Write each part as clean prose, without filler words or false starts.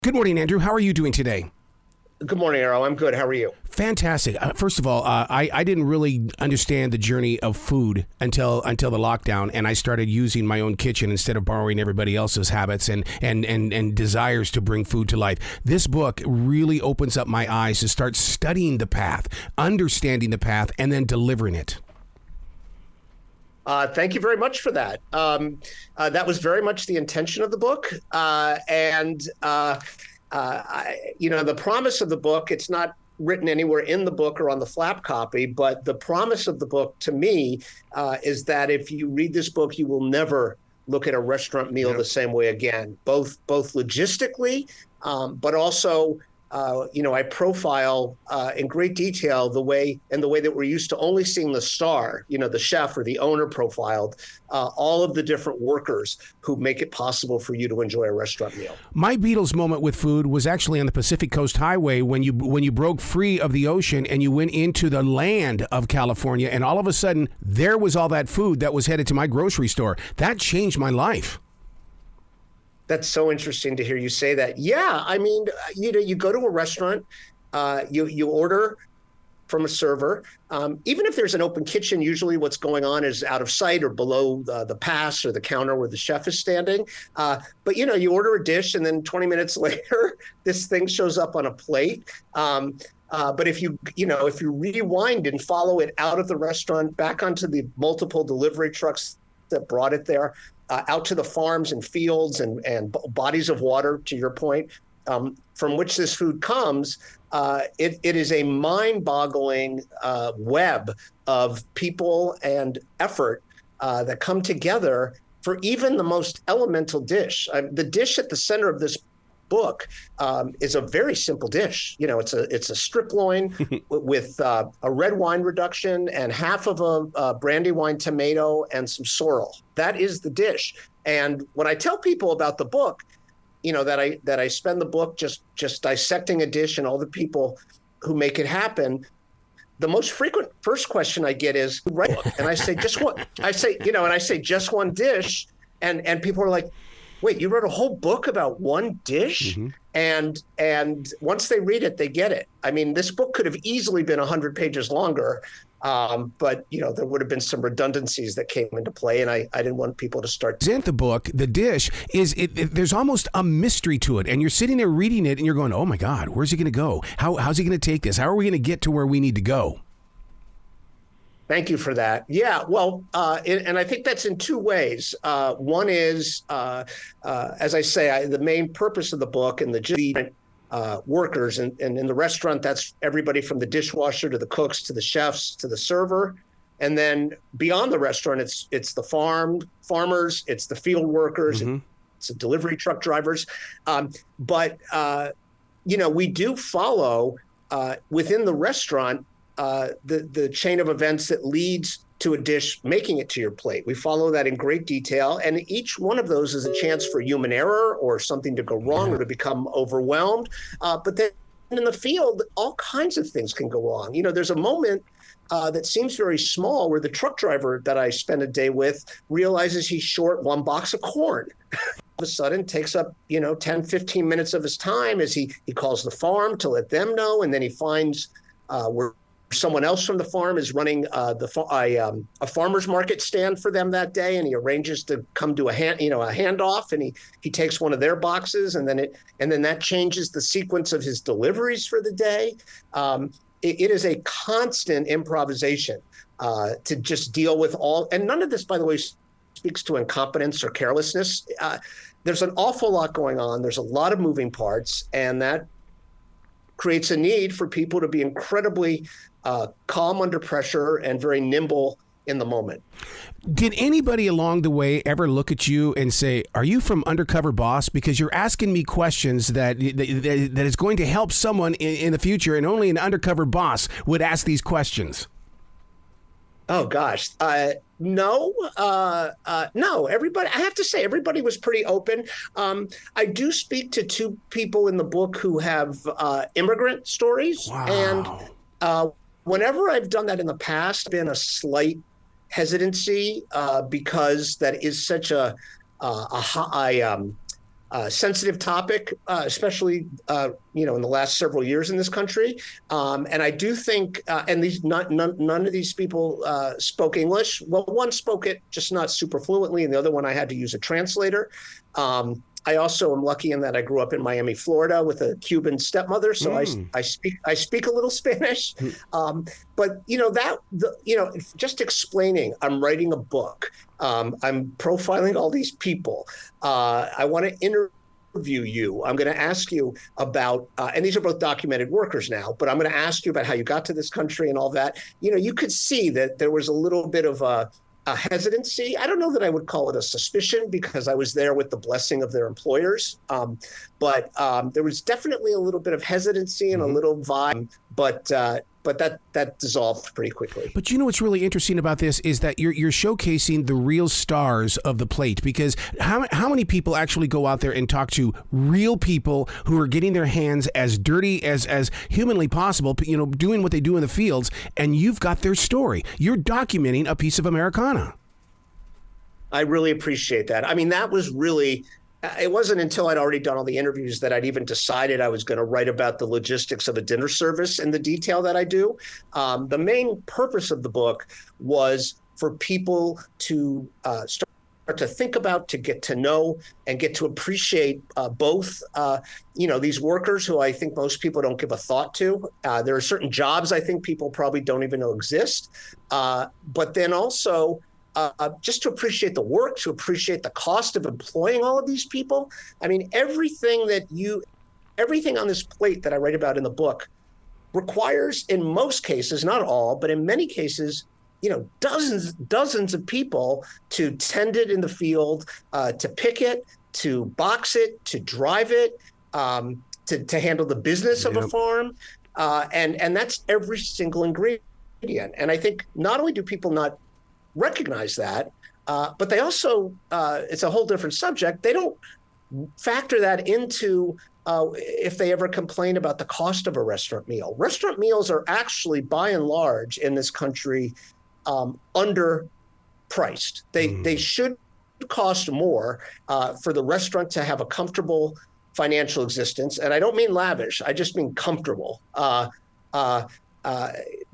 Good morning, Andrew. How are you doing today? Good morning, Errol. I'm good. How are you? Fantastic. First of all, I didn't really understand the journey of food until the lockdown, and I started using my own kitchen instead of borrowing everybody else's habits and desires to bring food to life. This book really opens up my eyes to start studying the path, understanding the path, and then delivering it. Thank you very much for that. That was very much the intention of the book. The promise of the book, it's not written anywhere in the book or on the flap copy, but the promise of the book to me is that if you read this book, you will never look at a restaurant meal the same way again, both logistically, but also I profile in great detail the way that we're used to only seeing the star, the chef or the owner profiled, all of the different workers who make it possible for you to enjoy a restaurant meal. My Beatles moment with food was actually on the Pacific Coast Highway when you broke free of the ocean and you went into the land of California, and all of a sudden there was all that food that was headed to my grocery store. That changed my life. That's so interesting to hear you say that. Yeah, I mean, you go to a restaurant, you order from a server. Even if there's an open kitchen, usually what's going on is out of sight or below the pass or the counter where the chef is standing. But you order a dish, and then 20 minutes later, this thing shows up on a plate. But if you rewind and follow it out of the restaurant back onto the multiple delivery trucks that brought it there, out to the farms and fields and bodies of water, to your point, from which this food comes, it is a mind-boggling web of people and effort that come together for even the most elemental dish. The dish at the center of this book is a very simple dish. It's a strip loin with a red wine reduction and half of a brandy wine tomato and some sorrel. That is the dish. And when I tell people about the book, that I spend the book just dissecting a dish and all the people who make it happen, the most frequent first question I get is, right? And I say, just what? I say just one dish, and people are like, wait, you wrote a whole book about one dish? Mm-hmm. And once they read it, they get it. I mean, this book could have easily been 100 pages longer, but there would have been some redundancies that came into play, and I didn't want people to start. In the book, the dish there's almost a mystery to it, and you're sitting there reading it, and you're going, oh my God, where's he going to go? How's he going to take this? How are we going to get to where we need to go? Thank you for that. Yeah, well, and I think that's in two ways. One is, as I say, the main purpose of the book and the workers, and in the restaurant, that's everybody from the dishwasher to the cooks to the chefs to the server. And then beyond the restaurant, it's the farmers, it's the field workers, mm-hmm. It's the delivery truck drivers. But we do follow within the restaurant the chain of events that leads to a dish making it to your plate. We follow that in great detail, and each one of those is a chance for human error or something to go wrong or to become overwhelmed. But then in the field, all kinds of things can go wrong. There's a moment that seems very small where the truck driver that I spent a day with realizes he's short one box of corn. All of a sudden takes up 10, 15 minutes of his time as he calls the farm to let them know, and then he finds where someone else from the farm is running a farmer's market stand for them that day, and he arranges to come to a handoff, and he takes one of their boxes, and then that changes the sequence of his deliveries for the day. It is a constant improvisation to just deal with all, and none of this, by the way, speaks to incompetence or carelessness. There's an awful lot going on. There's a lot of moving parts, and that creates a need for people to be incredibly calm under pressure and very nimble in the moment. Did anybody along the way ever look at you and say, are you from Undercover Boss? Because you're asking me questions that is going to help someone in the future, and only an undercover boss would ask these questions. Oh, gosh. No. Everybody, I have to say, everybody was pretty open. I do speak to two people in the book who have immigrant stories. Wow. And whenever I've done that in the past, been a slight hesitancy because that is such a sensitive topic, especially in the last several years in this country. And I do think, and none of these people spoke English. Well, one spoke it just not super fluently, and the other one I had to use a translator. I also am lucky in that I grew up in Miami, Florida, with a Cuban stepmother, so I speak a little Spanish. But just explaining, I'm writing a book. I'm profiling all these people. I want to interview you. I'm going to ask you about, and these are both documented workers now, but I'm going to ask you about how you got to this country and all that. You could see that there was a little bit of a hesitancy. I don't know that I would call it a suspicion, because I was there with the blessing of their employers. But there was definitely a little bit of hesitancy and a little vibe, but that dissolved pretty quickly. But what's really interesting about this is that you're showcasing the real stars of the plate, because how many people actually go out there and talk to real people who are getting their hands as dirty as humanly possible, doing what they do in the fields, and you've got their story. You're documenting a piece of Americana. I really appreciate that. I mean, that was really, it wasn't until I'd already done all the interviews that I'd even decided I was going to write about the logistics of a dinner service in the detail that I do. The main purpose of the book was for people to start to think about, to get to know, and get to appreciate both, these workers who I think most people don't give a thought to. There are certain jobs I think people probably don't even know exist. But then also, just to appreciate the work, to appreciate the cost of employing all of these people. I mean, everything on this plate that I write about in the book requires, in most cases, not all, but in many cases, dozens of people to tend it in the field, to pick it, to box it, to drive it, to handle the business of a farm. And that's every single ingredient. And I think not only do people not recognize that, but they also, it's a whole different subject. They don't factor that into if they ever complain about the cost of a restaurant meal. Restaurant meals are actually, by and large, in this country, underpriced. They should cost more for the restaurant to have a comfortable financial existence. And I don't mean lavish, I just mean comfortable. But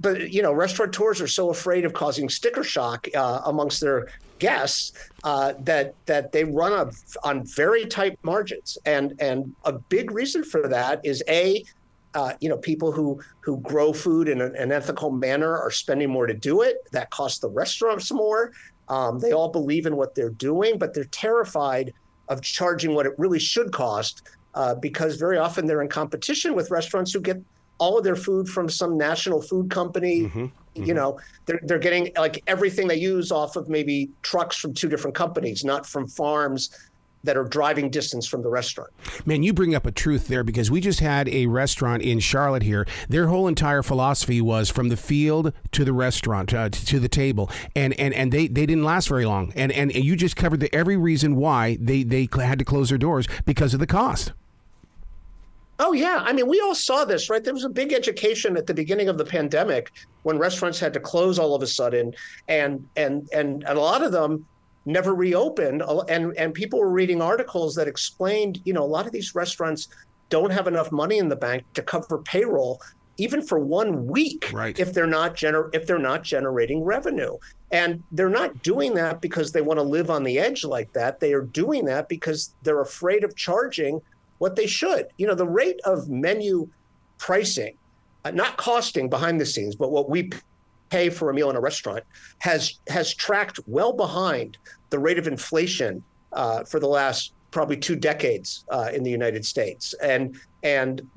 restaurateurs are so afraid of causing sticker shock amongst their guests that they run on very tight margins, and a big reason for that is people who grow food in an ethical manner are spending more to do it. That costs the restaurants more. They all believe in what they're doing, but they're terrified of charging what it really should cost, because very often they're in competition with restaurants who get all of their food from some national food company. They're getting like everything they use off of maybe trucks from two different companies, not from farms that are driving distance from the restaurant. Man, you bring up a truth there, because we just had a restaurant in Charlotte here. Their whole entire philosophy was from the field to the restaurant, to the table. And they didn't last very long. And you just covered every reason why they had to close their doors, because of the cost. Oh, yeah. I mean, we all saw this, right? There was a big education at the beginning of the pandemic when restaurants had to close all of a sudden, and a lot of them never reopened. And people were reading articles that explained, a lot of these restaurants don't have enough money in the bank to cover payroll, even for 1 week, right, if they're not generating revenue. And they're not doing that because they want to live on the edge like that. They are doing that because they're afraid of charging what they should. The rate of menu pricing, not costing behind the scenes, but what we pay for a meal in a restaurant has tracked well behind the rate of inflation for the last probably 2 decades in the United States. And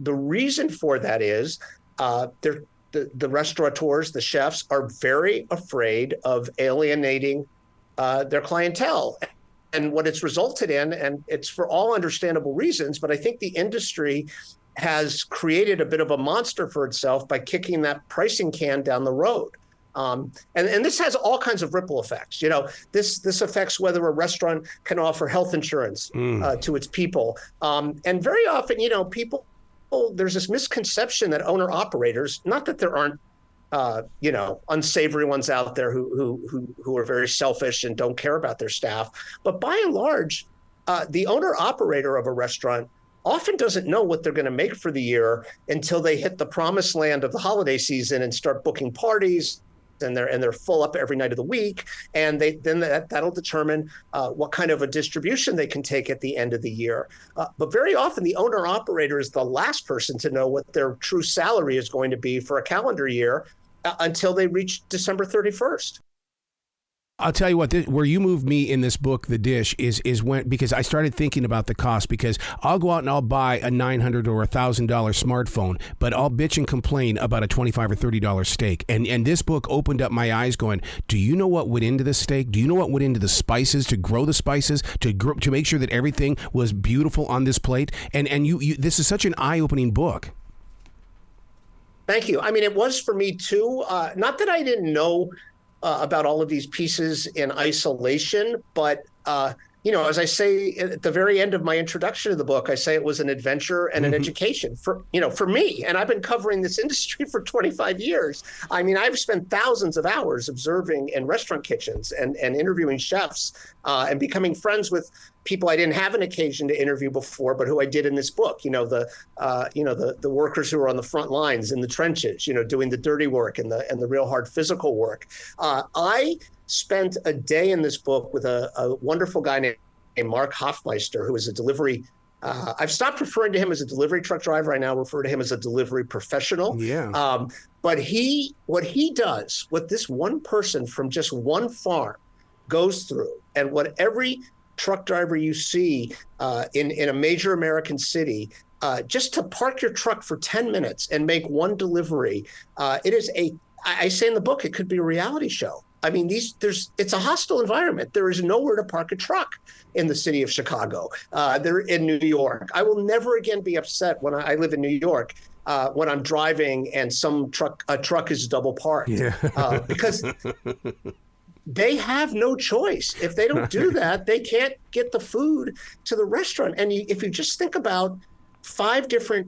the reason for that is the restaurateurs, the chefs, are very afraid of alienating their clientele. And what it's resulted in, and it's for all understandable reasons, but I think the industry has created a bit of a monster for itself by kicking that pricing can down the road. And this has all kinds of ripple effects. This affects whether a restaurant can offer health insurance to its people. And very often, there's this misconception that owner operators, not that there aren't unsavory ones out there who are very selfish and don't care about their staff. But by and large, the owner operator of a restaurant often doesn't know what they're going to make for the year until they hit the promised land of the holiday season and start booking parties. And they're full up every night of the week, and that'll determine what kind of a distribution they can take at the end of the year. But very often, the owner operator is the last person to know what their true salary is going to be for a calendar year until they reach December 31st. I'll tell you what, where you moved me in this book, The Dish, is when, because I started thinking about the cost, because I'll go out and I'll buy a $900 or $1,000 smartphone, but I'll bitch and complain about a $25 or $30 steak. And this book opened up my eyes going, do you know what went into the steak? Do you know what went into the spices, to grow the spices, to make sure that everything was beautiful on this plate? And you this is such an eye-opening book. Thank you. I mean, it was for me too. Not that I didn't know about all of these pieces in isolation, but as I say at the very end of my introduction to the book, I say it was an adventure and an education for me. And I've been covering this industry for 25 years. I mean, I've spent thousands of hours observing in restaurant kitchens and interviewing chefs and becoming friends with people I didn't have an occasion to interview before, but who I did in this book. The workers who are on the front lines in the trenches, doing the dirty work and the real hard physical work. I spent a day in this book with a wonderful guy named Mark Hoffmeister, who is a delivery. I've stopped referring to him as a delivery truck driver. I now refer to him as a delivery professional. Yeah. But what he does, what this one person from just one farm goes through, and what every truck driver you see in a major American city, just to park your truck for 10 minutes and make one delivery, I say in the book, it could be a reality show. I mean, it's a hostile environment. There is nowhere to park a truck in the city of Chicago. They're in New York. I will never again be upset when I live in New York when I'm driving and a truck is double parked. Yeah. Because they have no choice. If they don't do that, they can't get the food to the restaurant. And if you just think about 5 different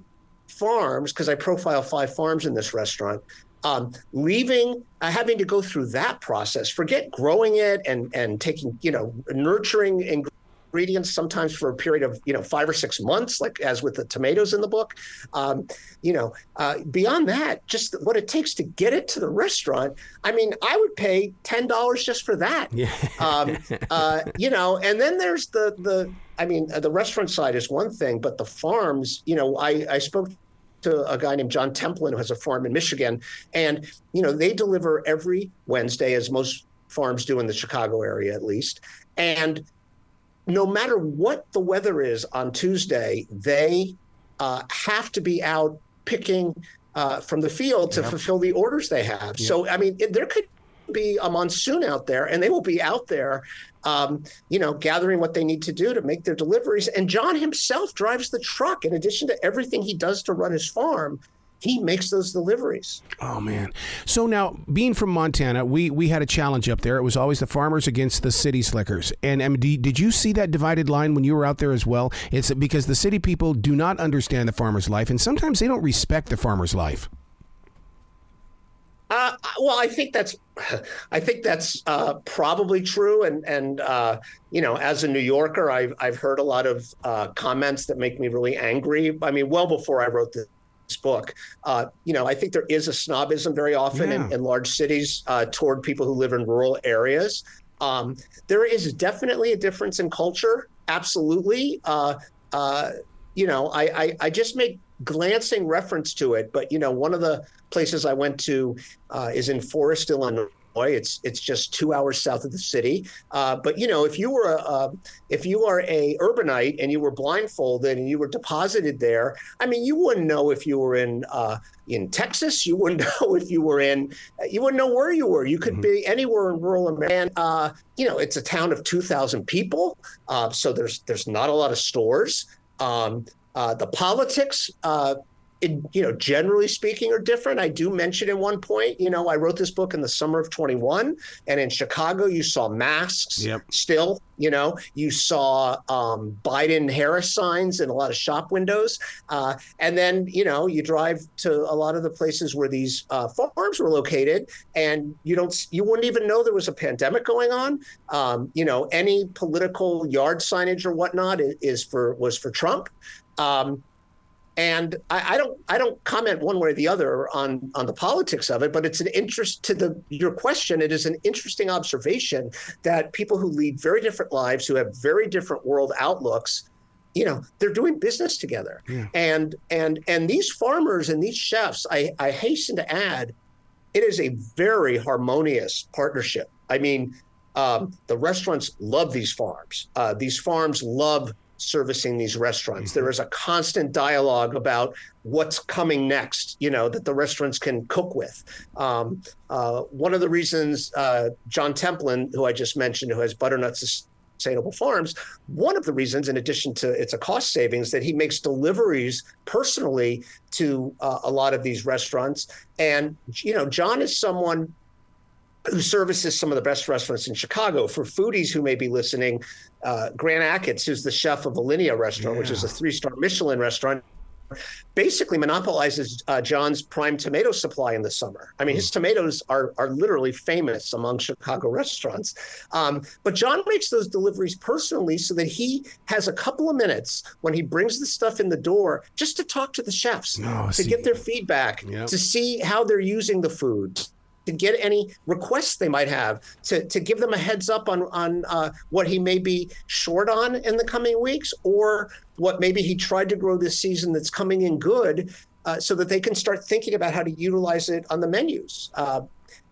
farms, because I profile 5 farms in this restaurant, having to go through that process, forget growing it and taking, nurturing ingredients sometimes for a period of, 5 or 6 months, like as with the tomatoes in the book. Beyond that, just what it takes to get it to the restaurant. I mean, I would pay $10 just for that. Yeah. And then there's the restaurant side is one thing, but the farms, I spoke to a guy named John Templin, who has a farm in Michigan. And, they deliver every Wednesday, as most farms do in the Chicago area, at least. And no matter what the weather is on Tuesday, they have to be out picking from the field to fulfill the orders they have. Yep. So, I mean, there could be a monsoon out there, and they will be out there, gathering what they need to do to make their deliveries. And John himself drives the truck. In addition to everything he does to run his farm, he makes those deliveries. Oh, man. So now, being from Montana, we had a challenge up there. It was always the farmers against the city slickers. And did you see that divided line when you were out there as well? It's because the city people do not understand the farmer's life, and sometimes they don't respect the farmer's life. Well, I think that's probably true. And as a New Yorker, I've heard a lot of comments that make me really angry. I mean, well before I wrote this book, I think there is a snobism very often in large cities toward people who live in rural areas. There is definitely a difference in culture. Absolutely. I just make glancing reference to it, but one of the places I went to is in Forest, Illinois. It's just 2 hours south of the city. But if you are a urbanite and you were blindfolded and you were deposited there, I mean, you wouldn't know if you were in Texas. You wouldn't know if you wouldn't know where you were. You could be anywhere in rural America. And it's a town of 2,000 people, so there's not a lot of stores. The politics, generally speaking, are different. I do mention at one point, I wrote this book in the summer of 21, and in Chicago, you saw masks still. You saw Biden-Harris signs in a lot of shop windows. And then, you drive to a lot of the places where these farms were located, and you wouldn't even know there was a pandemic going on. Any political yard signage or whatnot was for Trump. And I don't comment one way or the other on the politics of it, but it's an interest to your question. It is an interesting observation that people who lead very different lives, who have very different world outlooks, they're doing business together. Yeah. And these farmers and these chefs, I hasten to add, it is a very harmonious partnership. I mean, the restaurants love these farms. These farms love servicing these restaurants. Mm-hmm. There is a constant dialogue about what's coming next, that the restaurants can cook with. One of the reasons John Templin, who I just mentioned, who has Butternut Sustainable Farms, one of the reasons, in addition to it's a cost savings, that he makes deliveries personally to a lot of these restaurants. And, John is someone who services some of the best restaurants in Chicago. For foodies who may be listening, Grant Achatz, who's the chef of Alinea Restaurant, which is a 3-star Michelin restaurant, basically monopolizes John's prime tomato supply in the summer. I mean, his tomatoes are literally famous among Chicago restaurants. But John makes those deliveries personally so that he has a couple of minutes when he brings the stuff in the door just to talk to the chefs, to get their feedback, to see how they're using the food, to get any requests they might have, to give them a heads up on what he may be short on in the coming weeks, or what maybe he tried to grow this season that's coming in good, so that they can start thinking about how to utilize it on the menus.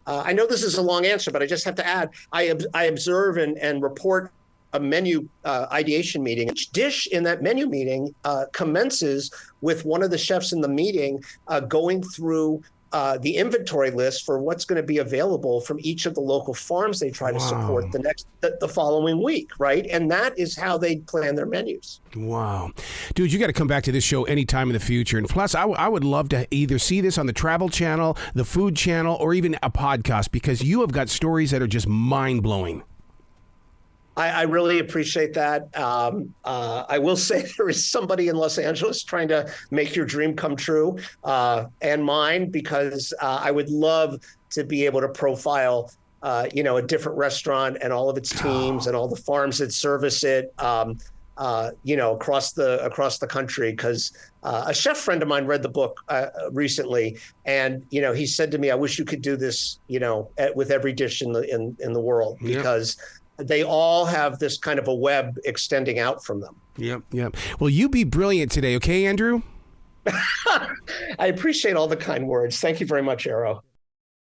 I know this is a long answer, but I just have to add, I observe and report a menu ideation meeting. Each dish in that menu meeting commences with one of the chefs in the meeting going through the inventory list for what's going to be available from each of the local farms they try to support the following week, right? And that is how they plan their menus. Wow. Dude, you got to come back to this show anytime in the future. And plus, I would love to either see this on the Travel Channel, the Food Channel, or even a podcast, because you have got stories that are just mind-blowing. I really appreciate that. I will say there is somebody in Los Angeles trying to make your dream come true, and mine, because I would love to be able to profile, a different restaurant and all of its teams and all the farms that service it, across the country. Because a chef friend of mine read the book recently, and he said to me, "I wish you could do this, with every dish in the world," because they all have this kind of a web extending out from them. Yep. Well, you be brilliant today, okay, Andrew? I appreciate all the kind words. Thank you very much, Arrow.